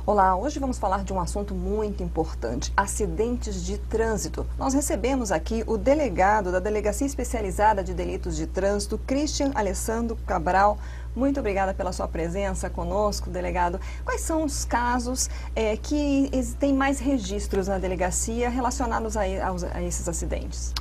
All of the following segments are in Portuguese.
Olá, hoje vamos falar de um assunto muito importante, acidentes de trânsito. Nós recebemos aqui o delegado da Delegacia Especializada de Delitos de Trânsito, Cristian Alessandro Cabral. Muito obrigada pela sua presença conosco, delegado. Quais são os casos que têm mais registros na delegacia relacionados a esses acidentes?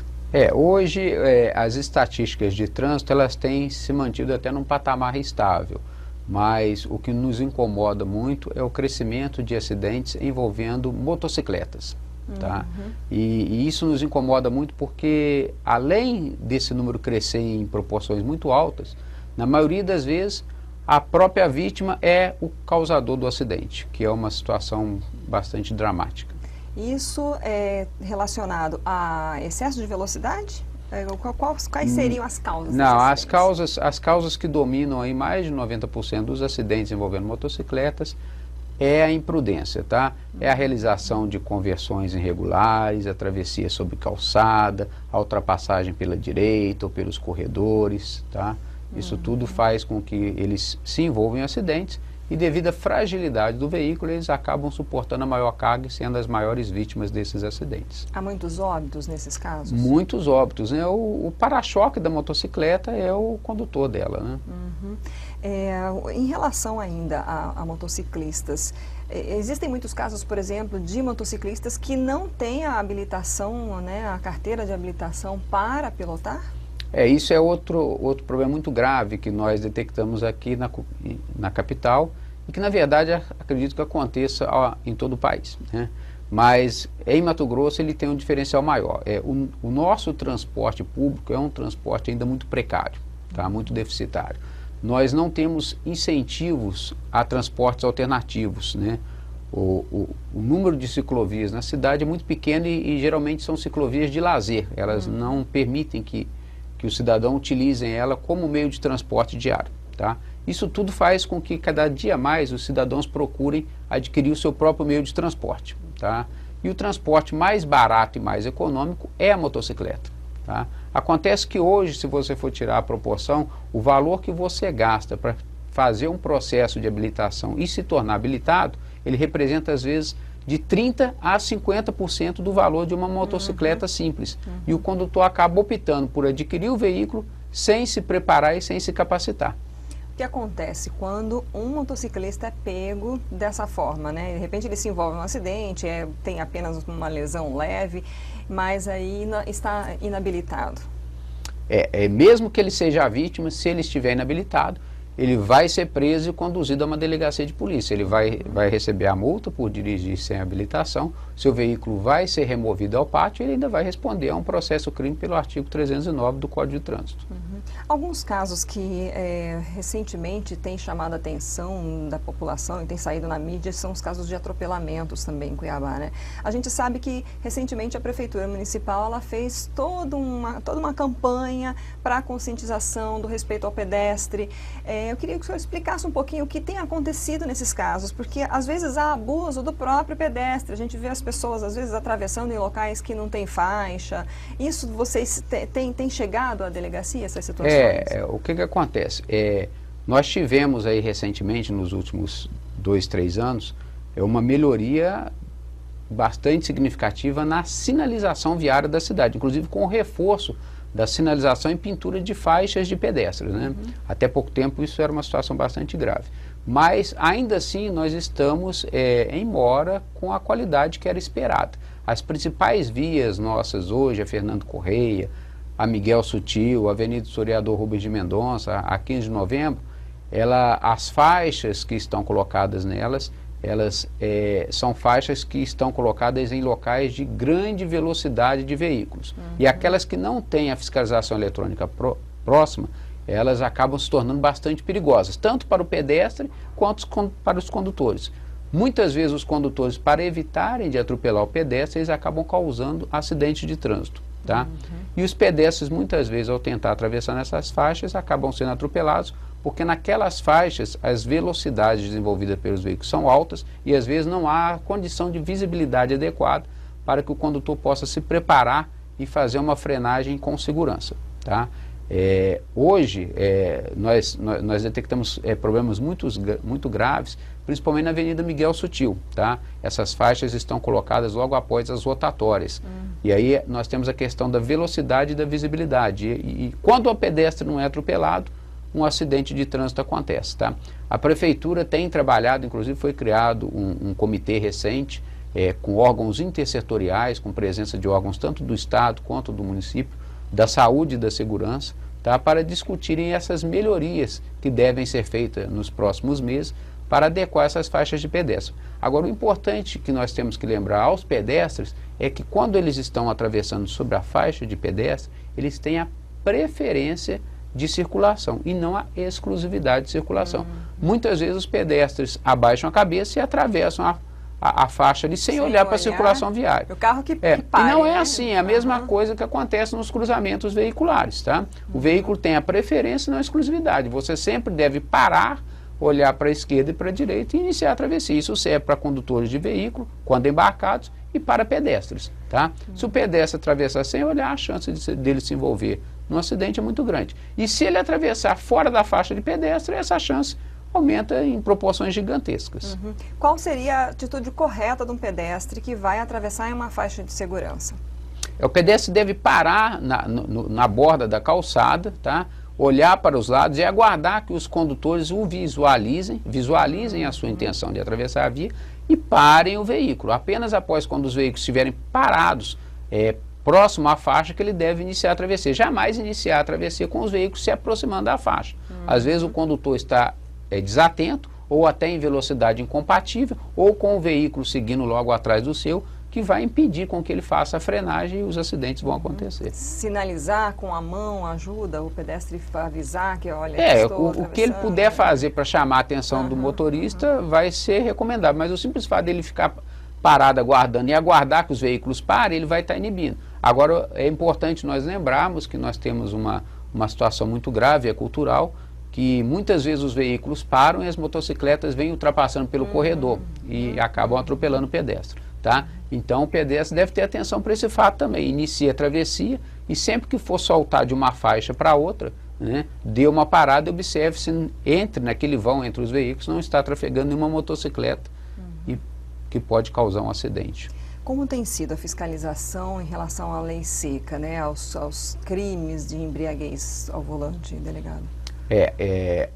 Hoje as estatísticas de trânsito elas têm se mantido até num patamar estável, mas o que nos incomoda muito é o crescimento de acidentes envolvendo motocicletas. Tá? E isso nos incomoda muito porque, além desse número crescer em proporções muito altas, na maioria das vezes a própria vítima é o causador do acidente, que é uma situação bastante dramática. Isso é relacionado a excesso de velocidade? Quais seriam as causas? Não, as causas que dominam aí mais de 90% dos acidentes envolvendo motocicletas é a imprudência, tá? É a realização de conversões irregulares, a travessia sobre calçada, a ultrapassagem pela direita ou pelos corredores, tá? Isso tudo faz com que eles se envolvam em acidentes e, devido à fragilidade do veículo, eles acabam suportando a maior carga e sendo as maiores vítimas desses acidentes. Há muitos óbitos nesses casos? Muitos óbitos, né? O para-choque da motocicleta é o condutor dela, né? Em relação ainda a motociclistas, existem muitos casos, por exemplo, de motociclistas que não têm a habilitação, né, a carteira de habilitação para pilotar? Isso é outro problema muito grave que nós detectamos aqui na capital e que, na verdade, acredito que aconteça em todo o país, né? Mas em Mato Grosso ele tem um diferencial maior. O nosso transporte público é um transporte ainda muito precário, tá? Muito deficitário. Nós não temos incentivos a transportes alternativos, né? O número de ciclovias na cidade é muito pequeno e geralmente são ciclovias de lazer. Elas não permitem que os cidadãos utilizem ela como meio de transporte diário, tá? Isso tudo faz com que cada dia mais os cidadãos procurem adquirir o seu próprio meio de transporte, tá? E o transporte mais barato e mais econômico é a motocicleta, tá? Acontece que hoje, se você for tirar a proporção, o valor que você gasta para fazer um processo de habilitação e se tornar habilitado, ele representa às vezes de 30% a 50% do valor de uma motocicleta simples. E o condutor acaba optando por adquirir o veículo sem se preparar e sem se capacitar. O que acontece quando um motociclista é pego dessa forma, né? De repente ele se envolve em um acidente, tem apenas uma lesão leve, mas aí está inabilitado. Mesmo que ele seja a vítima, se ele estiver inabilitado, ele vai ser preso e conduzido a uma delegacia de polícia. Ele vai receber a multa por dirigir sem habilitação, seu veículo vai ser removido ao pátio e ele ainda vai responder a um processo crime pelo artigo 309 do Código de Trânsito. Alguns casos que recentemente têm chamado a atenção da população e têm saído na mídia são os casos de atropelamentos também em Cuiabá, né? A gente sabe que recentemente a Prefeitura Municipal ela fez toda uma campanha para a conscientização do respeito ao pedestre. Eu queria que o senhor explicasse um pouquinho o que tem acontecido nesses casos, porque às vezes há abuso do próprio pedestre, a gente vê as pessoas às vezes atravessando em locais que não tem faixa. Isso vocês têm chegado à delegacia, essas situações? O que acontece? Nós tivemos aí recentemente, nos últimos 2, 3 anos, uma melhoria bastante significativa na sinalização viária da cidade, inclusive com o reforço da sinalização e pintura de faixas de pedestres, né? Até pouco tempo isso era uma situação bastante grave. Mas, ainda assim, nós estamos em mora com a qualidade que era esperada. As principais vias nossas hoje, a Fernando Correia, a Miguel Sutil, a Avenida Historiador Rubens de Mendonça, a 15 de novembro, as faixas que estão colocadas nelas, elas são faixas que estão colocadas em locais de grande velocidade de veículos. E aquelas que não têm a fiscalização eletrônica próxima, elas acabam se tornando bastante perigosas, tanto para o pedestre quanto para os condutores. Muitas vezes os condutores, para evitarem de atropelar o pedestre, eles acabam causando acidentes de trânsito, tá? E os pedestres, muitas vezes, ao tentar atravessar nessas faixas, acabam sendo atropelados, porque naquelas faixas as velocidades desenvolvidas pelos veículos são altas e às vezes não há condição de visibilidade adequada para que o condutor possa se preparar e fazer uma frenagem com segurança, tá? Hoje, nós detectamos problemas muito graves, principalmente na Avenida Miguel Sutil, tá? Essas faixas estão colocadas logo após as rotatórias. E aí nós temos a questão da velocidade e da visibilidade. E quando o pedestre não é atropelado, um acidente de trânsito acontece, tá? A Prefeitura tem trabalhado, inclusive foi criado um comitê recente, com órgãos intersetoriais, com presença de órgãos tanto do Estado quanto do município, da saúde e da segurança, tá? Para discutirem essas melhorias que devem ser feitas nos próximos meses para adequar essas faixas de pedestre. Agora, o importante que nós temos que lembrar aos pedestres é que quando eles estão atravessando sobre a faixa de pedestre, eles têm a preferência de circulação e não a exclusividade de circulação. Muitas vezes os pedestres abaixam a cabeça e atravessam a faixa ali sem olhar para a circulação viária. O carro que pare, e não é assim, é a mesma Uhum. coisa que acontece nos cruzamentos veiculares, tá? O veículo tem a preferência e não a exclusividade. Você sempre deve parar, olhar para a esquerda e para a direita e iniciar a travessia. Isso serve para condutores de veículo, quando embarcados, e para pedestres, tá? Se o pedestre atravessar sem olhar, a chance dele se envolver num acidente é muito grande. E se ele atravessar fora da faixa de pedestre, essa chance aumenta em proporções gigantescas. Uhum. Qual seria a atitude correta de um pedestre que vai atravessar em uma faixa de segurança? O pedestre deve parar na borda da calçada, tá? Olhar para os lados e aguardar que os condutores o visualizem a sua intenção de atravessar a via e parem o veículo. Apenas após quando os veículos estiverem parados, próximo à faixa, que ele deve iniciar a travessia. Jamais iniciar a travessia com os veículos se aproximando da faixa. Às vezes o condutor está desatento, ou até em velocidade incompatível, ou com o veículo seguindo logo atrás do seu, que vai impedir com que ele faça a frenagem e os acidentes vão acontecer. Sinalizar com a mão ajuda o pedestre a avisar que, olha, o que ele puder fazer para chamar a atenção do motorista vai ser recomendável, mas o simples fato dele ficar parado aguardando e aguardar que os veículos parem, ele vai estar inibindo. Agora, é importante nós lembrarmos que nós temos uma situação muito grave, cultural, que muitas vezes os veículos param e as motocicletas vêm ultrapassando pelo corredor e acabam atropelando o pedestre, tá? Então o pedestre deve ter atenção para esse fato também, inicia a travessia e sempre que for soltar de uma faixa para outra, né, dê uma parada e observe se naquele vão entre os veículos não está trafegando nenhuma motocicleta e que pode causar um acidente. Como tem sido a fiscalização em relação à lei seca, né, aos crimes de embriaguez ao volante, delegado?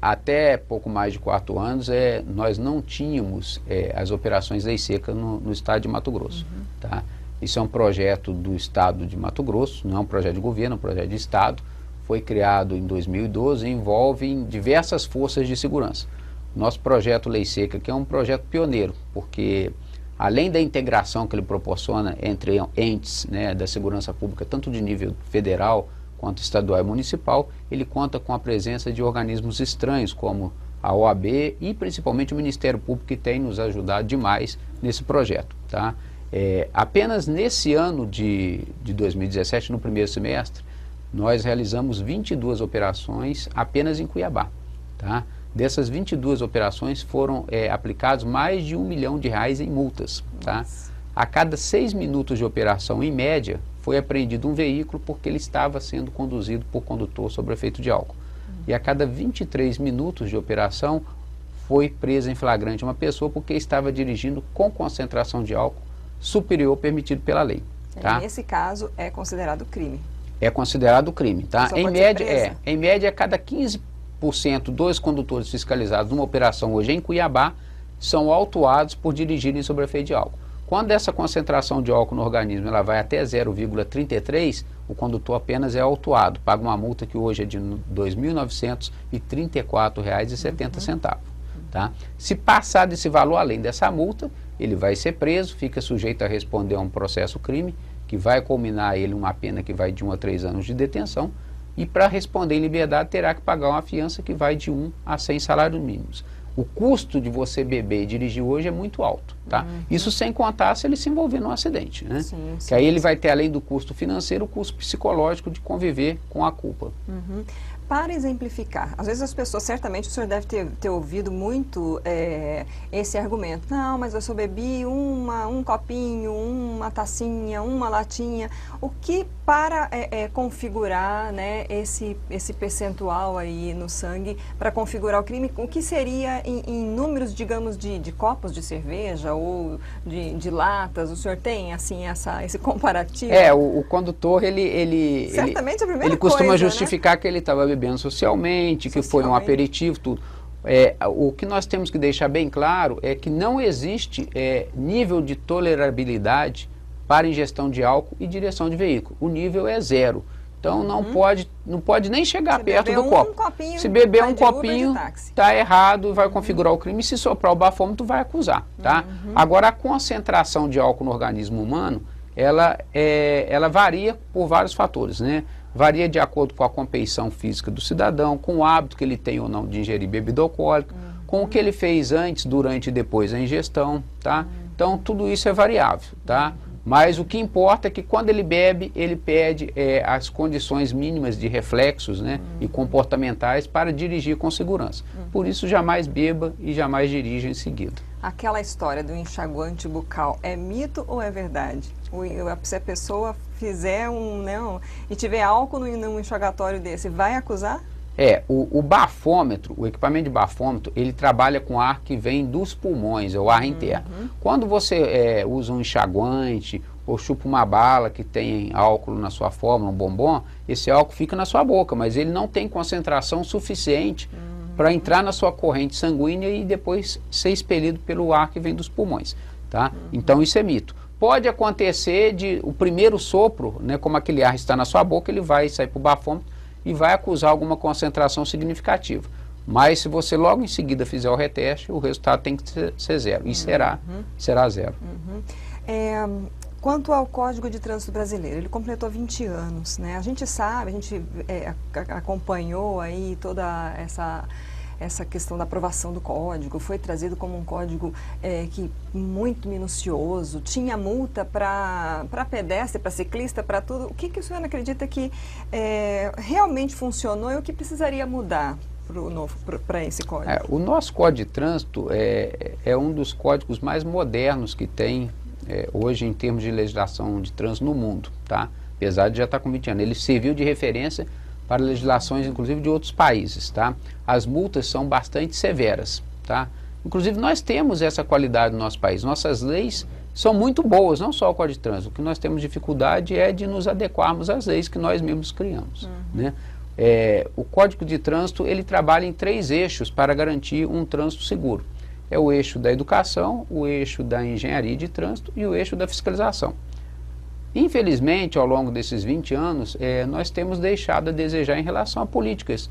Até pouco mais de 4 anos, nós não tínhamos as operações lei seca no estado de Mato Grosso. Tá? Isso é um projeto do estado de Mato Grosso, não é um projeto de governo, é um projeto de estado. Foi criado em 2012 e envolve diversas forças de segurança. Nosso projeto Lei Seca, que é um projeto pioneiro, porque além da integração que ele proporciona entre entes, né, da segurança pública, tanto de nível federal quanto estadual e municipal, ele conta com a presença de organismos estranhos, como a OAB e principalmente o Ministério Público, que tem nos ajudado demais nesse projeto. Tá? Apenas nesse ano de 2017, no primeiro semestre, nós realizamos 22 operações apenas em Cuiabá. Tá? Dessas 22 operações foram aplicados mais de R$1 milhão em multas. Tá? A cada 6 minutos de operação, em média, foi apreendido um veículo porque ele estava sendo conduzido por condutor sob efeito de álcool. E a cada 23 minutos de operação foi presa em flagrante uma pessoa porque estava dirigindo com concentração de álcool superior ao permitido pela lei. Tá? Nesse caso é considerado crime. É considerado crime. Tá? Em média, a cada 15% dos condutores fiscalizados numa operação hoje em Cuiabá são autuados por dirigirem sob efeito de álcool. Quando essa concentração de álcool no organismo ela vai até 0,33, o condutor apenas é autuado, paga uma multa que hoje é de R$ 2.934,70. Tá? Se passar desse valor, além dessa multa, ele vai ser preso, fica sujeito a responder a um processo crime, que vai culminar ele uma pena que vai de 1 a 3 anos de detenção, e para responder em liberdade terá que pagar uma fiança que vai de 1 a 100 salários mínimos. O custo de você beber e dirigir hoje é muito alto, tá? Isso sem contar se ele se envolver num acidente, né? Que aí ele vai ter, além do custo financeiro, o custo psicológico de conviver com a culpa. para exemplificar, às vezes as pessoas, certamente o senhor deve ter ouvido muito esse argumento. Não, mas eu só bebi um copinho, uma tacinha, uma latinha. O que para configurar, né, esse percentual aí no sangue, para configurar o crime, o que seria em números, digamos, de copos de cerveja ou de latas? O senhor tem, assim, esse comparativo? O condutor, certamente a primeira ele costuma coisa, justificar, né, que ele estava bebendo socialmente, que foi um aperitivo, tudo. O que nós temos que deixar bem claro é que não existe nível de tolerabilidade para ingestão de álcool e direção de veículo. O nível é 0. Então não pode nem chegar perto do copo. Se beber um copinho, está errado, vai configurar o crime. Se soprar o bafômetro, vai acusar. Tá? Agora, a concentração de álcool no organismo humano, ela varia por vários fatores, né? Varia de acordo com a compleição física do cidadão, com o hábito que ele tem ou não de ingerir bebida alcoólica, com o que ele fez antes, durante e depois da ingestão, tá? Então, tudo isso é variável, tá? Mas o que importa é que quando ele bebe, ele pede as condições mínimas de reflexos, né, e comportamentais para dirigir com segurança. Por isso, jamais beba e jamais dirija em seguida. Aquela história do enxaguante bucal é mito ou é verdade? Se a pessoa fizer e tiver álcool num enxugatório desse, vai acusar? O bafômetro, o equipamento de bafômetro, ele trabalha com ar que vem dos pulmões, é o ar interno. Quando você usa um enxaguante ou chupa uma bala que tem álcool na sua fórmula, um bombom, esse álcool fica na sua boca, mas ele não tem concentração suficiente para entrar na sua corrente sanguínea e depois ser expelido pelo ar que vem dos pulmões, tá? Então isso é mito. Pode acontecer o primeiro sopro, né, como aquele ar está na sua boca, ele vai sair para o bafômetro e vai acusar alguma concentração significativa. Mas se você logo em seguida fizer o reteste, o resultado tem que ser 0. E será 0. Quanto ao Código de Trânsito Brasileiro, ele completou 20 anos, né? A gente sabe, a gente acompanhou aí toda essa questão da aprovação do código, foi trazido como um código muito minucioso, tinha multa para pedestre, para ciclista, para tudo. O que o senhor acredita que realmente funcionou e o que precisaria mudar para esse código? O nosso Código de Trânsito é um dos códigos mais modernos que tem hoje em termos de legislação de trânsito no mundo, tá? Apesar de já estar com 20 anos. Ele serviu de referência para legislações, inclusive, de outros países, tá? As multas são bastante severas, tá? Inclusive, nós temos essa qualidade no nosso país. Nossas leis são muito boas, não só o Código de Trânsito. O que nós temos dificuldade é de nos adequarmos às leis que nós mesmos criamos, né? O Código de Trânsito, ele trabalha em 3 eixos para garantir um trânsito seguro. É o eixo da educação, o eixo da engenharia de trânsito e o eixo da fiscalização. Infelizmente, ao longo desses 20 anos, nós temos deixado a desejar em relação a políticas,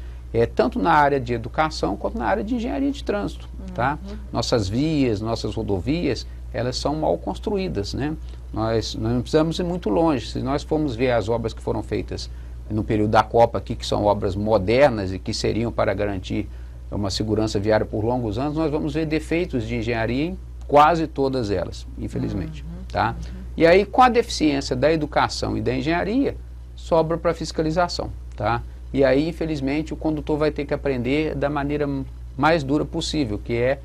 tanto na área de educação quanto na área de engenharia de trânsito. Tá? Nossas vias, nossas rodovias, elas são mal construídas, né? Nós não precisamos ir muito longe. Se nós formos ver as obras que foram feitas no período da Copa aqui, que são obras modernas e que seriam para garantir uma segurança viária por longos anos, nós vamos ver defeitos de engenharia em quase todas elas, infelizmente. Tá? E aí, com a deficiência da educação e da engenharia, sobra para a fiscalização. Tá? E aí, infelizmente, o condutor vai ter que aprender da maneira mais dura possível, que é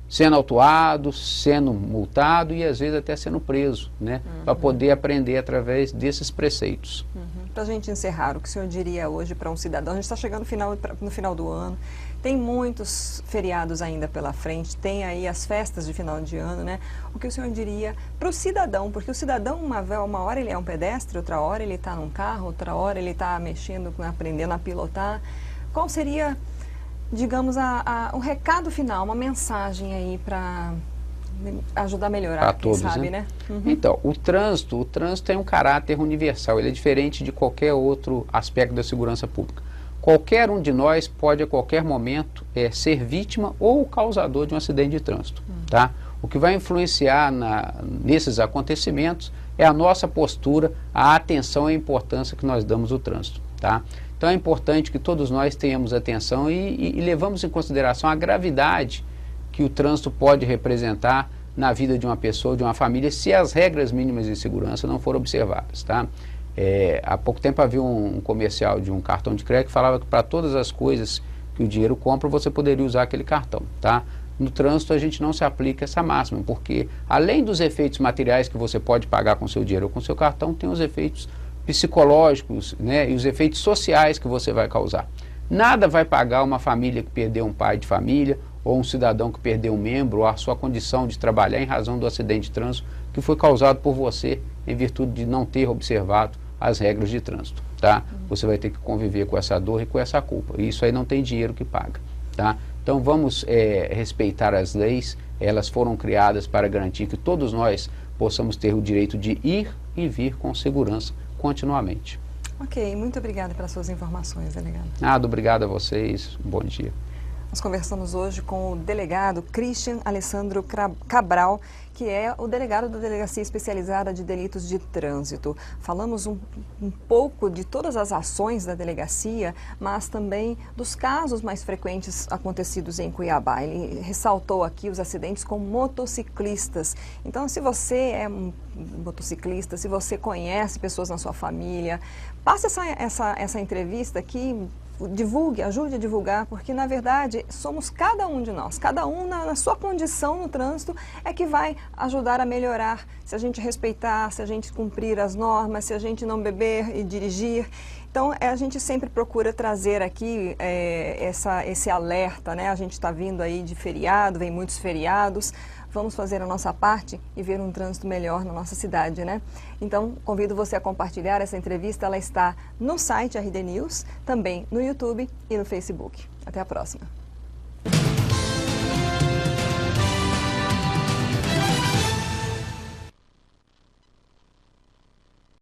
sendo autuado, sendo multado e às vezes até sendo preso, né? Para poder aprender através desses preceitos. Para a gente encerrar, o que o senhor diria hoje para um cidadão? A gente está chegando no final do ano, tem muitos feriados ainda pela frente, tem aí as festas de final de ano, né? O que o senhor diria para o cidadão? Porque o cidadão, uma hora ele é um pedestre, outra hora ele está num carro, outra hora ele está mexendo, aprendendo a pilotar. Qual seria, digamos, um recado final, uma mensagem aí para ajudar a melhorar, quem sabe, né? Então, o trânsito tem um caráter universal, ele é diferente de qualquer outro aspecto da segurança pública. Qualquer um de nós pode a qualquer momento ser vítima ou causador de um acidente de trânsito. Tá? O que vai influenciar nesses acontecimentos é a nossa postura, a atenção e a importância que nós damos ao trânsito. Tá? Então é importante que todos nós tenhamos atenção e levamos em consideração a gravidade que o trânsito pode representar na vida de uma pessoa, de uma família, se as regras mínimas de segurança não forem observadas. Tá? Há pouco tempo havia um comercial de um cartão de crédito que falava que para todas as coisas que o dinheiro compra, você poderia usar aquele cartão, tá? No trânsito a gente não se aplica essa máxima, porque além dos efeitos materiais que você pode pagar com seu dinheiro ou com seu cartão, tem os efeitos psicológicos, né, e os efeitos sociais que você vai causar. Nada vai pagar uma família que perdeu um pai de família, ou um cidadão que perdeu um membro, ou a sua condição de trabalhar em razão do acidente de trânsito que foi causado por você em virtude de não ter observado as regras de trânsito, tá? Você vai ter que conviver com essa dor e com essa culpa. E isso aí não tem dinheiro que paga, tá? Então vamos respeitar as leis, elas foram criadas para garantir que todos nós possamos ter o direito de ir e vir com segurança continuamente. Ok, muito obrigada pelas suas informações, delegado. Nada, obrigado a vocês, um bom dia. Nós conversamos hoje com o delegado Christian Alessandro Cabral, que é o delegado da Delegacia Especializada de Delitos de Trânsito. Falamos um pouco de todas as ações da delegacia, mas também dos casos mais frequentes acontecidos em Cuiabá. Ele ressaltou aqui os acidentes com motociclistas. Então, se você é um motociclista, se você conhece pessoas na sua família, passe essa entrevista aqui. Divulgue, ajude a divulgar, porque na verdade somos cada um de nós, cada um na sua condição no trânsito é que vai ajudar a melhorar, se a gente respeitar, se a gente cumprir as normas, se a gente não beber e dirigir. Então a gente sempre procura trazer aqui esse alerta, né? A gente está vindo aí de feriado, vem muitos feriados. Vamos fazer a nossa parte e ver um trânsito melhor na nossa cidade, né? Então, convido você a compartilhar essa entrevista. Ela está no site RD News, também no YouTube e no Facebook. Até a próxima.